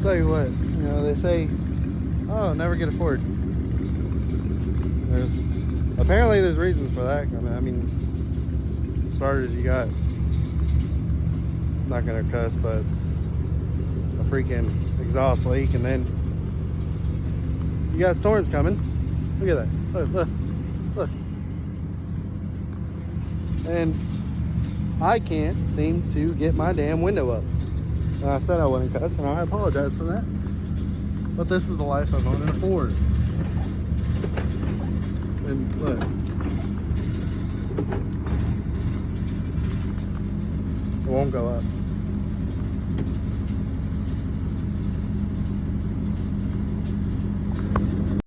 tell you what, you know, they say, oh, never get a Ford. Apparently there's reasons for that. I mean, starters, you got, I'm not gonna cuss, but a freaking exhaust leak, and then you got storms coming. Look at that. Look. And I can't seem to get my damn window up. And I said I wouldn't cuss, and I apologize for that. But this is the life of owning a Ford. And look. It won't go up.